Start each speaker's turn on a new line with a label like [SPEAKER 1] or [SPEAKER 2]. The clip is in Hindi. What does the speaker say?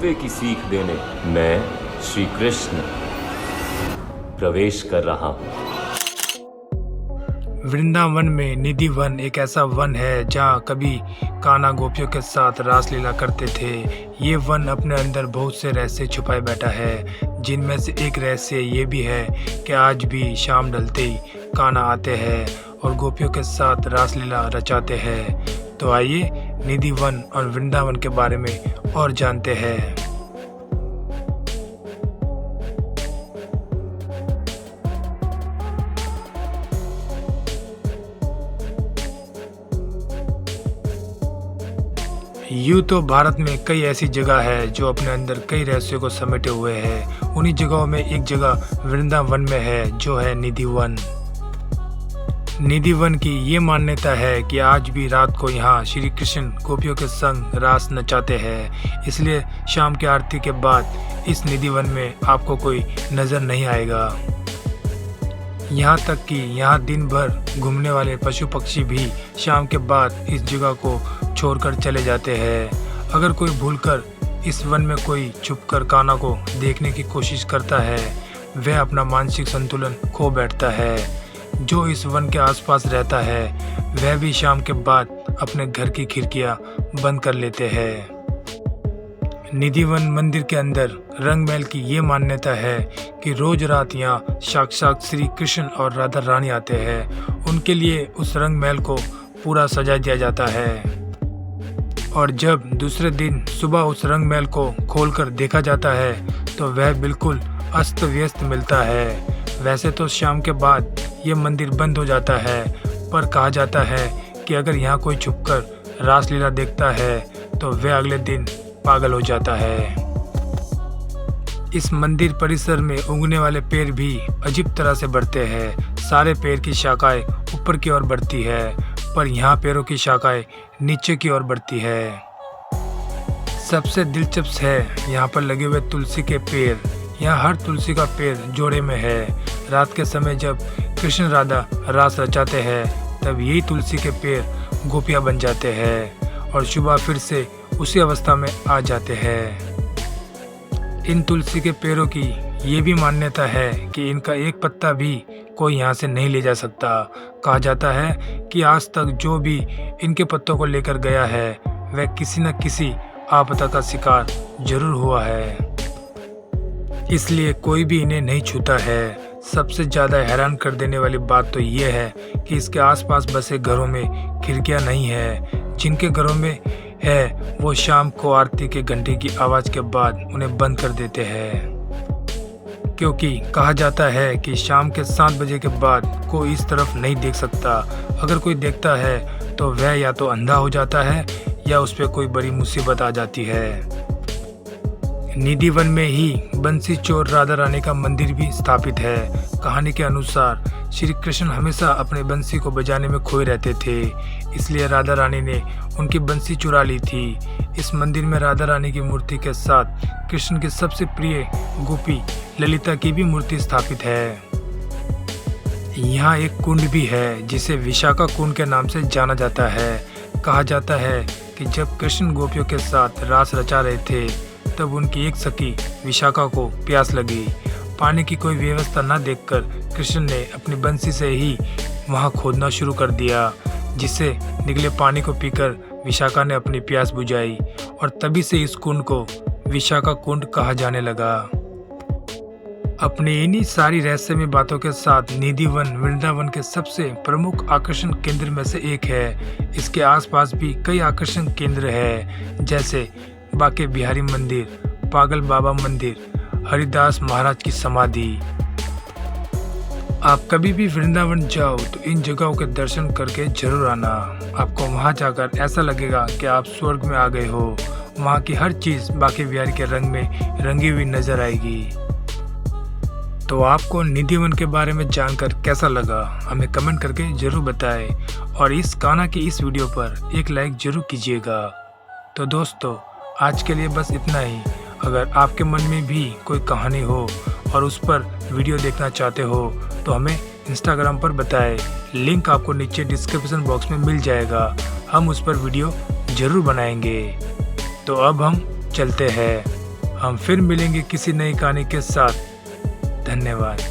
[SPEAKER 1] वे की सीख देने मैं श्री कृष्ण प्रवेश कर रहा हूँ।
[SPEAKER 2] वृंदावन में निधि वन एक ऐसा वन है जहाँ कभी कान्हा गोपियों के साथ रासलीला करते थे। ये वन अपने अंदर बहुत से रहस्य छुपाए बैठा है, जिनमें से एक रहस्य ये भी है कि आज भी शाम ढलते ही कान्हा आते हैं और गोपियों के साथ रासलीला रचाते हैं। तो आइए निधि वन और वृंदावन के बारे में और जानते हैं। यूँ तो भारत में कई ऐसी जगह है जो अपने अंदर कई रहस्यों को समेटे हुए है। उन्हीं जगहों में एक जगह वृंदावन में है जो है निधि वन। निधि वन की ये मान्यता है कि आज भी रात को यहाँ श्री कृष्ण गोपियों के संग रास नचाते हैं, इसलिए शाम की आरती के बाद इस निधि वन में आपको कोई नजर नहीं आएगा। यहाँ तक कि यहाँ दिन भर घूमने वाले पशु पक्षी भी शाम के बाद इस जगह को छोड़कर चले जाते हैं। अगर कोई भूलकर इस वन में कोई छुपकर कान्हा को देखने की कोशिश करता है, वह अपना मानसिक संतुलन खो बैठता है। जो इस वन के आसपास रहता है वह भी शाम के बाद अपने घर की खिड़कियां बंद कर लेते हैं। निधि वन मंदिर के अंदर रंग महल की ये मान्यता है कि रोज रात यहाँ साक्षात श्री कृष्ण और राधा रानी आते हैं। उनके लिए उस रंग महल को पूरा सजा दिया जाता है और जब दूसरे दिन सुबह उस रंग महल को खोलकर देखा जाता है तो वह बिल्कुल अस्त व्यस्त मिलता है। वैसे तो शाम के बाद ये मंदिर बंद हो जाता है, पर कहा जाता है कि अगर यहाँ कोई छुपकर रासलीला देखता है तो वह अगले दिन पागल हो जाता है। इस मंदिर परिसर में उगने वाले पेड़ भी अजीब तरह से बढ़ते हैं। सारे पेड़ की शाखाएं ऊपर की ओर बढ़ती है, पर यहाँ पेड़ों की शाखाएं नीचे की ओर बढ़ती है। सबसे दिलचस्प है यहाँ पर लगे हुए तुलसी के पेड़। यहाँ हर तुलसी का पेड़ जोड़े में है। रात के समय जब कृष्ण राधा रास रचाते हैं तब यही तुलसी के पेड़ गोपियाँ बन जाते हैं और सुबह फिर से उसी अवस्था में आ जाते हैं। इन तुलसी के पेड़ों की ये भी मान्यता है कि इनका एक पत्ता भी कोई यहाँ से नहीं ले जा सकता। कहा जाता है कि आज तक जो भी इनके पत्तों को लेकर गया है वह किसी न किसी आपदा का शिकार जरूर हुआ है, इसलिए कोई भी इन्हें नहीं छूता है। सबसे ज़्यादा हैरान कर देने वाली बात तो ये है कि इसके आसपास बसे घरों में खिड़कियाँ नहीं है। जिनके घरों में है वो शाम को आरती के घंटे की आवाज़ के बाद उन्हें बंद कर देते हैं, क्योंकि कहा जाता है कि शाम के 7 बजे के बाद कोई इस तरफ नहीं देख सकता। अगर कोई देखता है तो वह या तो अंधा हो जाता है या उस पर कोई बड़ी मुसीबत आ जाती है। निधि वन में ही बंसी चोर राधा रानी का मंदिर भी स्थापित है। कहानी के अनुसार श्री कृष्ण हमेशा अपने बंसी को बजाने में खोए रहते थे, इसलिए राधा रानी ने उनकी बंसी चुरा ली थी। इस मंदिर में राधा रानी की मूर्ति के साथ कृष्ण की सबसे प्रिय गोपी ललिता की भी मूर्ति स्थापित है। यहाँ एक कुंड भी है जिसे विशाखा कुंड के नाम से जाना जाता है। कहा जाता है कि जब कृष्ण गोपियों के साथ रास रचा रहे थे तब उनकी एक सखी विशाखा को प्यास लगी। पानी की कोई व्यवस्था न देखकर कृष्ण ने अपनी बंसी से ही वहां खोदना शुरू कर दिया, जिससे निकले पानी को पीकर विशाखा ने अपनी प्यास बुझाई और तभी से इस कुंड को विशाखा कुंड कहा जाने लगा। अपनी इन्हीं सारी रहस्यमय बातों के साथ निधि वन वृंदावन के सबसे प्रमुख आकर्षण केंद्र में से एक है। इसके आसपास भी कई आकर्षण केंद्र हैं, जैसे बाके बिहारी मंदिर, पागल बाबा मंदिर, हरिदास महाराज की समाधि। आप कभी भी वृंदावन जाओ तो इन जगहों के दर्शन करके जरूर आना। आपको वहां जाकर ऐसा लगेगा कि आप स्वर्ग में आ गए हो। वहां की हर चीज बाके बिहारी के रंग में रंगी हुई नजर आएगी। तो आपको निधि वन के बारे में जानकर कैसा लगा हमें कमेंट करके जरूर बताएं और इस कान्हा की इस वीडियो पर एक लाइक जरूर कीजिएगा। तो दोस्तों आज के लिए बस इतना ही। अगर आपके मन में भी कोई कहानी हो और उस पर वीडियो देखना चाहते हो तो हमें इंस्टाग्राम पर बताएं। लिंक आपको नीचे डिस्क्रिप्शन बॉक्स में मिल जाएगा। हम उस पर वीडियो जरूर बनाएंगे। तो अब हम चलते हैं। हम फिर मिलेंगे किसी नई कहानी के साथ। धन्यवाद।